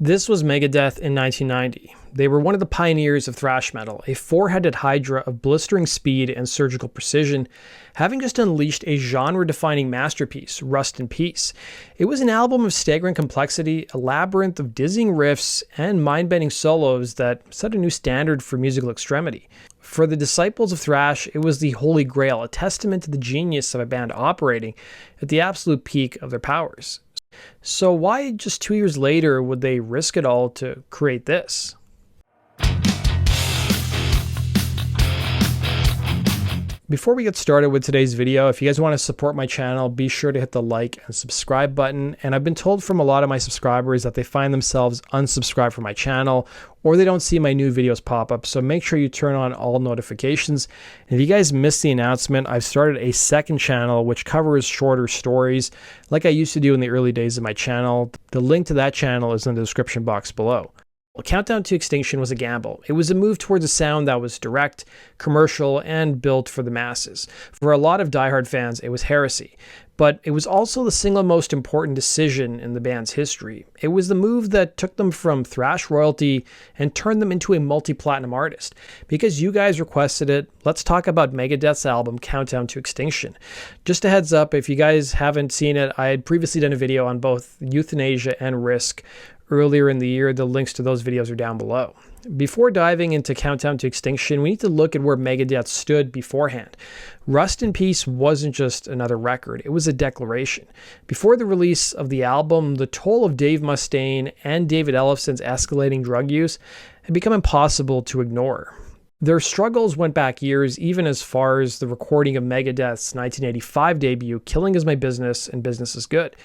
This was Megadeth in 1990. They were one of the pioneers of thrash metal, a four-headed hydra of blistering speed and surgical precision, having just unleashed a genre-defining masterpiece, Rust in Peace. It was an album of staggering complexity, a labyrinth of dizzying riffs, and mind-bending solos that set a new standard for musical extremity. For the disciples of thrash, it was the holy grail, a testament to the genius of a band operating at the absolute peak of their powers. So why just 2 years later would they risk it all to create this? Before we get started with today's video, if you guys want to support my channel, be sure to hit the like and subscribe button. And I've been told from a lot of my subscribers that they find themselves unsubscribed from my channel, or they don't see my new videos pop up. So make sure you turn on all notifications. And if you guys missed the announcement, I've started a second channel which covers shorter stories like I used to do in the early days of my channel. The link to that channel is in the description box below. Countdown to Extinction was a gamble. It was a move towards a sound that was direct, commercial, and built for the masses. For a lot of diehard fans, it was heresy. But it was also the single most important decision in the band's history. It was the move that took them from thrash royalty and turned them into a multi-platinum artist. Because you guys requested it, let's talk about Megadeth's album Countdown to Extinction. Just a heads up, if you guys haven't seen it, I had previously done a video on both euthanasia and risk earlier in the year. The links to those videos are down below. Before diving into Countdown to Extinction, we need to look at where Megadeth stood beforehand. Rust in Peace wasn't just another record, it was a declaration. Before the release of the album, the toll of Dave Mustaine and David Ellefson's escalating drug use had become impossible to ignore. Their struggles went back years, even as far as the recording of Megadeth's 1985 debut, Killing Is My Business and Business Is Good,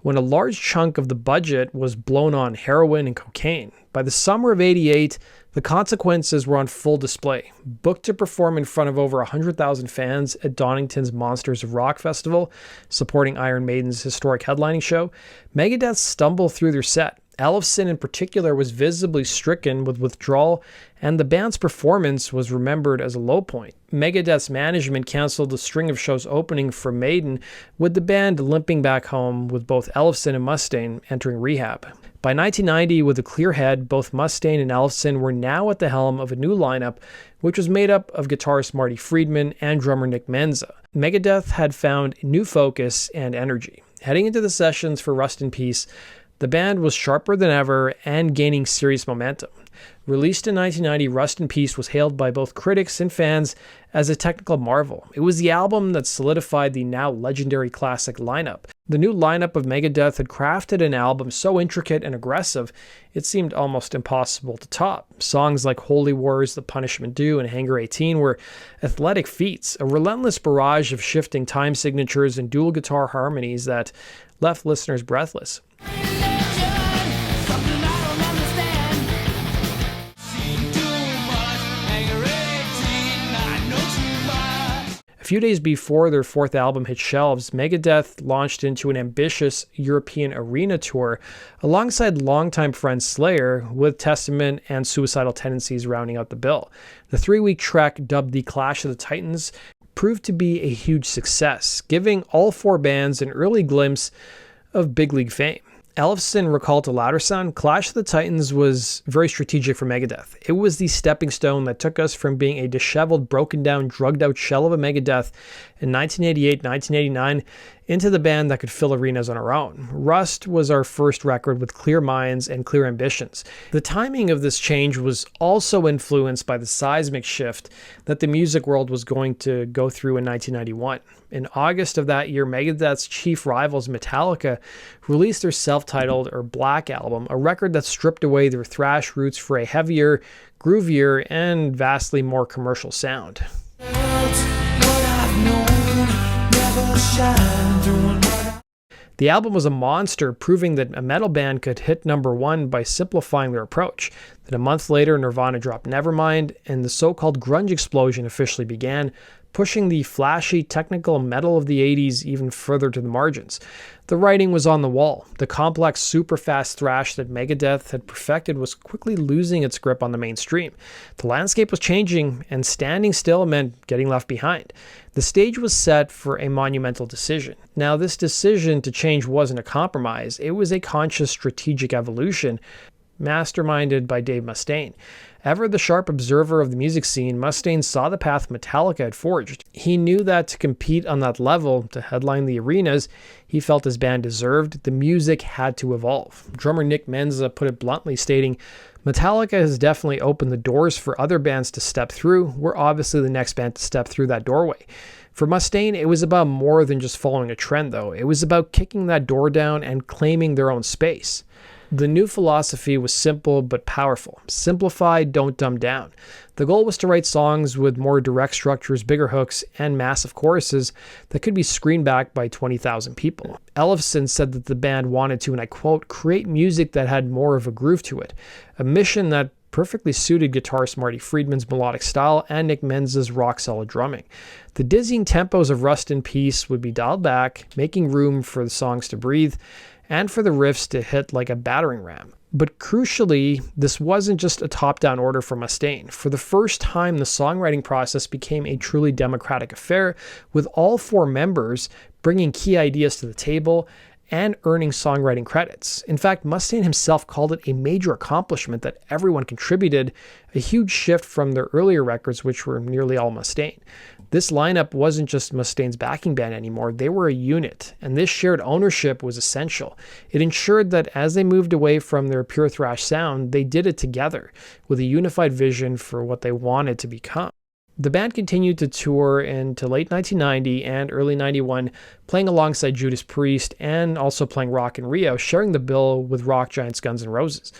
when a large chunk of the budget was blown on heroin and cocaine. By the summer of '88, the consequences were on full display. Booked to perform in front of over 100,000 fans at Donington's Monsters of Rock Festival, supporting Iron Maiden's historic headlining show, Megadeth stumbled through their set. Ellefson in particular was visibly stricken with withdrawal, and the band's performance was remembered as a low point. Megadeth's management canceled a string of shows opening for Maiden, with the band limping back home with both Ellefson and Mustaine entering rehab. By 1990, with a clear head, both Mustaine and Ellefson were now at the helm of a new lineup, which was made up of guitarist Marty Friedman and drummer Nick Menza. Megadeth had found new focus and energy. Heading into the sessions for Rust in Peace, the band was sharper than ever and gaining serious momentum. Released in 1990, Rust in Peace was hailed by both critics and fans as a technical marvel. It was the album that solidified the now legendary classic lineup. The new lineup of Megadeth had crafted an album so intricate and aggressive, it seemed almost impossible to top. Songs like Holy Wars, The Punishment Due, and Hangar 18 were athletic feats, a relentless barrage of shifting time signatures and dual guitar harmonies that left listeners breathless. A few days before their fourth album hit shelves, Megadeth launched into an ambitious European arena tour alongside longtime friend Slayer, with Testament and Suicidal Tendencies rounding out the bill. The 3-week trek, dubbed the Clash of the Titans, proved to be a huge success, giving all four bands an early glimpse of big league fame. Ellefson recalled to Louder Sound, Clash of the Titans was very strategic for Megadeth. It was the stepping stone that took us from being a disheveled, broken down, drugged out shell of a Megadeth in 1988, 1989 into the band that could fill arenas on our own. Rust was our first record with clear minds and clear ambitions. The timing of this change was also influenced by the seismic shift that the music world was going to go through in 1991. In August of that year, Megadeth's chief rivals, Metallica, released their self-titled or Black album, a record that stripped away their thrash roots for a heavier, groovier, and vastly more commercial sound. The album was a monster, proving that a metal band could hit #1 by simplifying their approach. Then a month later, Nirvana dropped Nevermind, and the so-called grunge explosion officially began, pushing the flashy technical metal of the 80s even further to the margins. The writing was on the wall. The complex, super fast thrash that Megadeth had perfected was quickly losing its grip on the mainstream. The landscape was changing, and standing still meant getting left behind. The stage was set for a monumental decision. Now, this decision to change wasn't a compromise. It was a conscious strategic evolution, masterminded by Dave Mustaine. Ever the sharp observer of the music scene, Mustaine saw the path Metallica had forged. He knew that to compete on that level, to headline the arenas he felt his band deserved, the music had to evolve. Drummer Nick Menza put it bluntly, stating, "Metallica has definitely opened the doors for other bands to step through. We're obviously the next band to step through that doorway." For Mustaine, it was about more than just following a trend, though. It was about kicking that door down and claiming their own space. The new philosophy was simple but powerful. Simplify, don't dumb down. The goal was to write songs with more direct structures, bigger hooks, and massive choruses that could be screened back by 20,000 people. Ellefson said that the band wanted to, and I quote, "create music that had more of a groove to it," a mission that perfectly suited guitarist Marty Friedman's melodic style and Nick Menza's rock-solid drumming. The dizzying tempos of Rust in Peace would be dialed back, making room for the songs to breathe, and for the riffs to hit like a battering ram. But crucially, this wasn't just a top-down order from Mustaine. For the first time, the songwriting process became a truly democratic affair, with all four members bringing key ideas to the table and earning songwriting credits. In fact, Mustaine himself called it a major accomplishment that everyone contributed, a huge shift from their earlier records, which were nearly all Mustaine. This lineup wasn't just Mustaine's backing band anymore, they were a unit, and this shared ownership was essential. It ensured that as they moved away from their pure thrash sound, they did it together, with a unified vision for what they wanted to become. The band continued to tour into late 1990 and early 91, playing alongside Judas Priest and also playing Rock in Rio, sharing the bill with rock giants Guns N' Roses.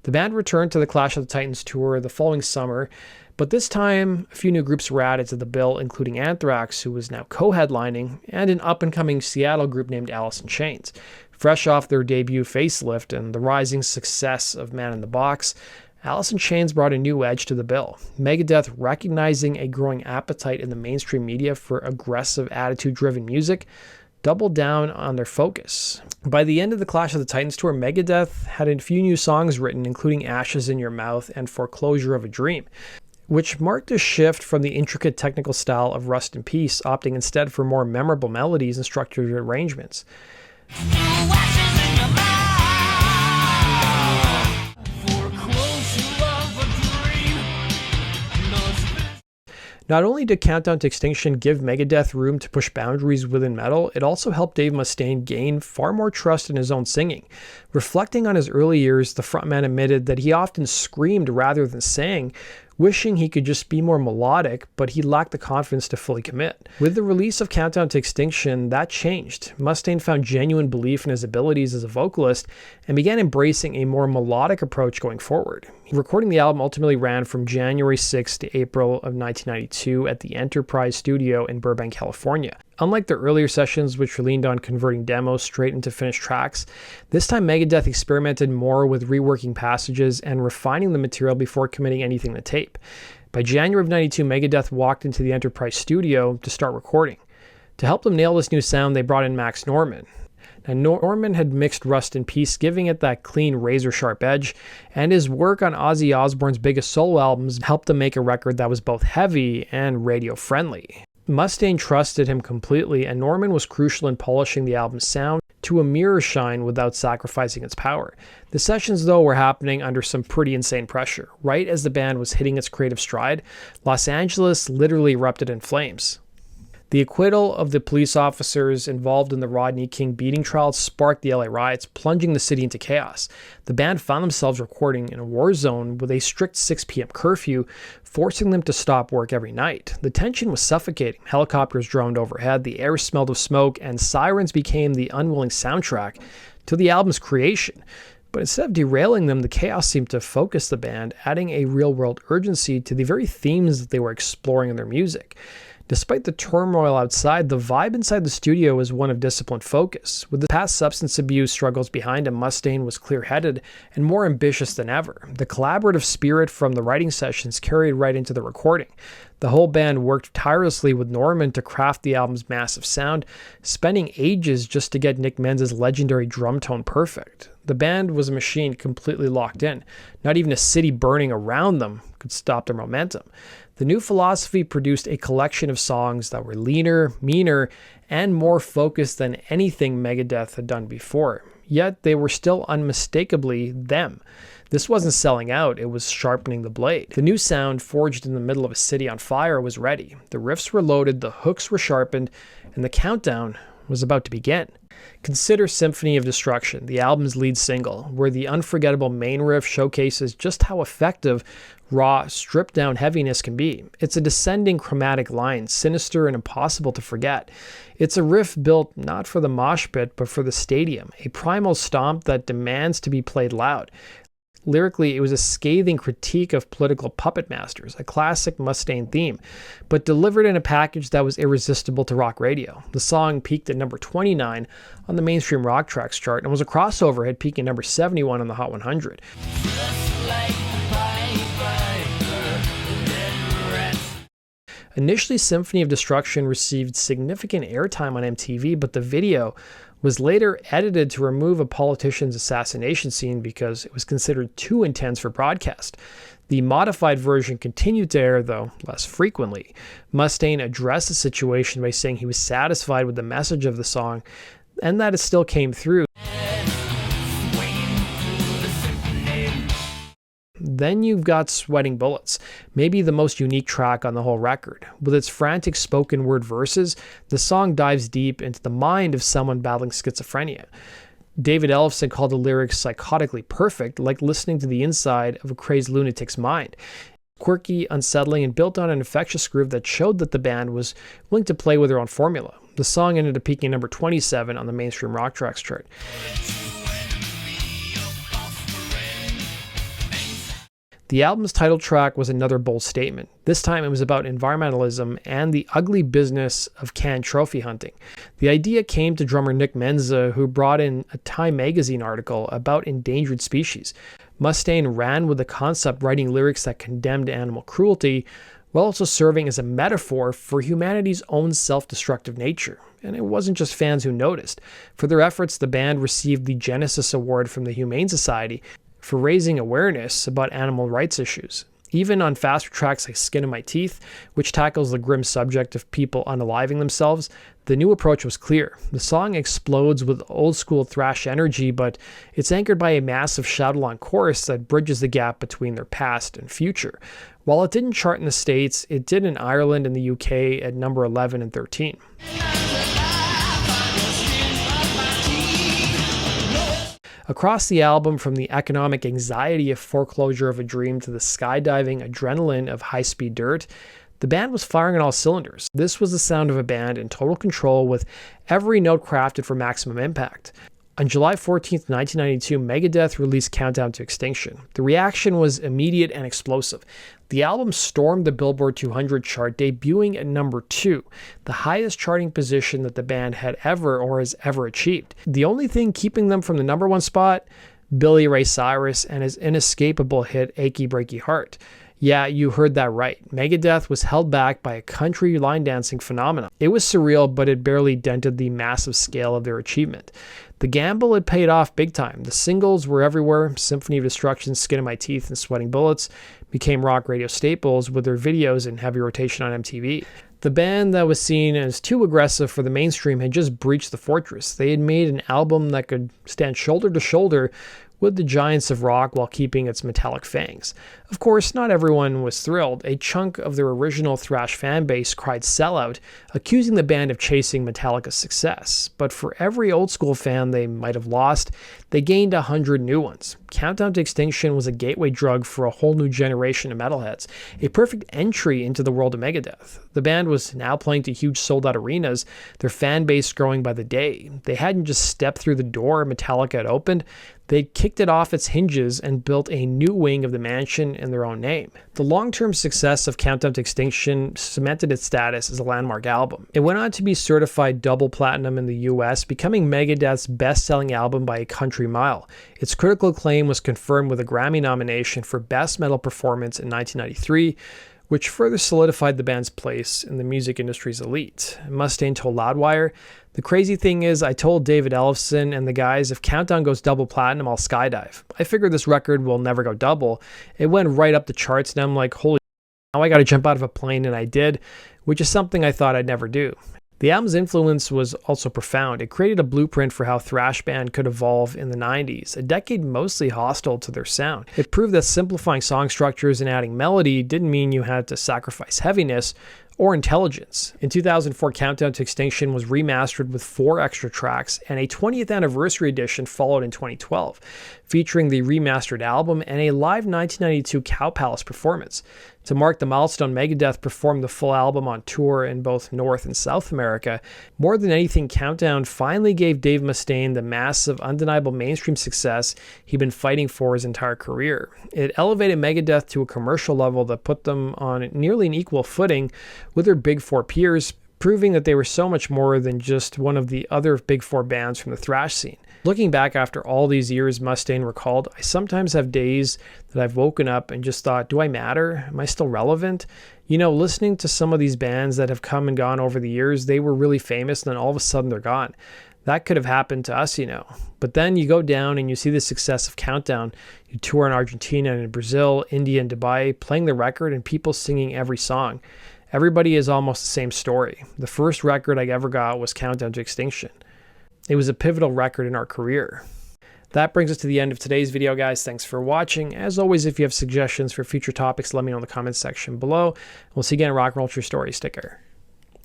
The band returned to the Clash of the Titans tour the following summer, but this time a few new groups were added to the bill, including Anthrax, who was now co-headlining, and an up-and-coming Seattle group named Alice in Chains. Fresh off their debut Facelift and the rising success of Man in the Box, Alice in Chains brought a new edge to the bill. Megadeth, recognizing a growing appetite in the mainstream media for aggressive, attitude-driven music, doubled down on their focus. By the end of the Clash of the Titans tour, Megadeth had a few new songs written, including Ashes in Your Mouth and Foreclosure of a Dream, which marked a shift from the intricate technical style of Rust in Peace, opting instead for more memorable melodies and structured arrangements. Not only did Countdown to Extinction give Megadeth room to push boundaries within metal, it also helped Dave Mustaine gain far more trust in his own singing. Reflecting on his early years, the frontman admitted that he often screamed rather than sang, wishing he could just be more melodic, but he lacked the confidence to fully commit. With the release of Countdown to Extinction, that changed. Mustaine found genuine belief in his abilities as a vocalist and began embracing a more melodic approach going forward. Recording the album ultimately ran from January 6 to April of 1992 at the Enterprise Studio in Burbank, California. Unlike their earlier sessions, which leaned on converting demos straight into finished tracks, this time Megadeth experimented more with reworking passages and refining the material before committing anything to tape. By January of 92, Megadeth walked into the Enterprise Studio to start recording. To help them nail this new sound, they brought in Max Norman. Now, Norman had mixed Rust in Peace, giving it that clean, razor-sharp edge, and his work on Ozzy Osbourne's biggest solo albums helped them make a record that was both heavy and radio-friendly. Mustaine trusted him completely, and Norman was crucial in polishing the album's sound to a mirror shine without sacrificing its power. The sessions, though, were happening under some pretty insane pressure. Right as the band was hitting its creative stride, Los Angeles literally erupted in flames. The acquittal of the police officers involved in the Rodney King beating trial sparked the LA riots, plunging the city into chaos. The band found themselves recording in a war zone with a strict 6 p.m. curfew, forcing them to stop work every night. The tension was suffocating. Helicopters droned overhead, the air smelled of smoke, and sirens became the unwilling soundtrack to the album's creation. But instead of derailing them, the chaos seemed to focus the band, adding a real-world urgency to the very themes that they were exploring in their music. Despite the turmoil outside, the vibe inside the studio was one of disciplined focus. With the past substance abuse struggles behind him, Mustaine was clear-headed and more ambitious than ever. The collaborative spirit from the writing sessions carried right into the recording. The whole band worked tirelessly with Norman to craft the album's massive sound, spending ages just to get Nick Menza's legendary drum tone perfect. The band was a machine completely locked in. Not even a city burning around them could stop their momentum. The new philosophy produced a collection of songs that were leaner, meaner, and more focused than anything Megadeth had done before. Yet they were still unmistakably them. This wasn't selling out, it was sharpening the blade. The new sound, forged in the middle of a city on fire, was ready. The riffs were loaded, the hooks were sharpened, and the countdown was about to begin. Consider Symphony of Destruction, the album's lead single, where the unforgettable main riff showcases just how effective raw, stripped-down heaviness can be. It's a descending chromatic line, sinister and impossible to forget. It's a riff built not for the mosh pit, but for the stadium, a primal stomp that demands to be played loud. Lyrically, it was a scathing critique of political puppet masters, a classic Mustaine theme, but delivered in a package that was irresistible to rock radio. The song peaked at number 29 on the mainstream rock tracks chart and was a crossover hit, peaking at number 71 on the Hot 100. Initially, Symphony of Destruction received significant airtime on MTV, but the video was later edited to remove a politician's assassination scene because it was considered too intense for broadcast. The modified version continued to air, though less frequently. Mustaine addressed the situation by saying he was satisfied with the message of the song and that it still came through. Then you've got Sweating Bullets, maybe the most unique track on the whole record. With its frantic spoken word verses, the song dives deep into the mind of someone battling schizophrenia. David Ellefson called the lyrics psychotically perfect, like listening to the inside of a crazed lunatic's mind. Quirky, unsettling, and built on an infectious groove that showed that the band was willing to play with their own formula. The song ended up peaking number 27 on the mainstream rock tracks chart. The album's title track was another bold statement. This time it was about environmentalism and the ugly business of canned trophy hunting. The idea came to drummer Nick Menza, who brought in a Time magazine article about endangered species. Mustaine ran with the concept, writing lyrics that condemned animal cruelty, while also serving as a metaphor for humanity's own self-destructive nature. And it wasn't just fans who noticed. For their efforts, the band received the Genesis Award from the Humane Society for raising awareness about animal rights issues. Even on faster tracks like Skin in My Teeth, which tackles the grim subject of people unaliving themselves, the new approach was clear. The song explodes with old-school thrash energy, but it's anchored by a massive shout-along chorus that bridges the gap between their past and future. While it didn't chart in the States, it did in Ireland and the UK at number 11 and 13. Across the album, from the economic anxiety of foreclosure of a dream to the skydiving adrenaline of high-speed dirt, the band was firing on all cylinders. This was the sound of a band in total control, with every note crafted for maximum impact. On July 14, 1992, Megadeth released Countdown to Extinction. The reaction was immediate and explosive. The album stormed the Billboard 200 chart, debuting at number 2, the highest charting position that the band had ever or has ever achieved. The only thing keeping them from the number 1 spot? Billy Ray Cyrus and his inescapable hit Achy Breaky Heart. Yeah, you heard that right. Megadeth was held back by a country line dancing phenomenon. It was surreal, but it barely dented the massive scale of their achievement. The gamble had paid off big time. The singles were everywhere. Symphony of Destruction, Skin in My Teeth, and Sweating Bullets became rock radio staples, with their videos in heavy rotation on MTV. The band that was seen as too aggressive for the mainstream had just breached the fortress. They had made an album that could stand shoulder to shoulder with the giants of rock while keeping its metallic fangs. Of course, not everyone was thrilled. A chunk of their original thrash fan base cried sellout, accusing the band of chasing Metallica's success. But for every old school fan they might have lost, they gained 100 new ones. Countdown to Extinction was a gateway drug for a whole new generation of metalheads, a perfect entry into the world of Megadeth. The band was now playing to huge sold-out arenas, their fan base growing by the day. They hadn't just stepped through the door Metallica had opened, they'd kicked it off its hinges and built a new wing of the mansion in their own name. The long-term success of Countdown to Extinction cemented its status as a landmark album. It went on to be certified double platinum in the US, becoming Megadeth's best-selling album by a country mile. Its critical acclaim was confirmed with a Grammy nomination for Best Metal Performance in 1993, which further solidified the band's place in the music industry's elite. Mustaine told Loudwire, "The crazy thing is, I told David Ellefson and the guys, if Countdown goes double platinum, I'll skydive. I figured this record will never go double. It went right up the charts, and I'm like, holy, now I gotta jump out of a plane," and I did, which is something I thought I'd never do. The album's influence was also profound. It created a blueprint for how thrash band could evolve in the 90s, a decade mostly hostile to their sound. It proved that simplifying song structures and adding melody didn't mean you had to sacrifice heaviness or intelligence. In 2004, Countdown to Extinction was remastered with 4 extra tracks, and a 20th anniversary edition followed in 2012, featuring the remastered album and a live 1992 Cow Palace performance. To mark the milestone, Megadeth performed the full album on tour in both North and South America. More than anything, Countdown finally gave Dave Mustaine the massive, undeniable mainstream success he'd been fighting for his entire career. It elevated Megadeth to a commercial level that put them on nearly an equal footing with their Big Four peers, proving that they were so much more than just one of the other Big Four bands from the thrash scene. Looking back after all these years, Mustaine recalled, I sometimes have days that I've woken up and just thought, do I matter? Am I still relevant? You know, listening to some of these bands that have come and gone over the years, they were really famous and then all of a sudden they're gone. That could have happened to us, you know. But then you go down and you see the success of Countdown. You tour in Argentina and in Brazil, India and Dubai, playing the record and people singing every song. Everybody is almost the same story. The first record I ever got was Countdown to Extinction. It was a pivotal record in our career. That brings us to the end of today's video, guys. Thanks for watching. As always, if you have suggestions for future topics, let me know in the comments section below. We'll see you again in Rock and Roll True Stories. Take care.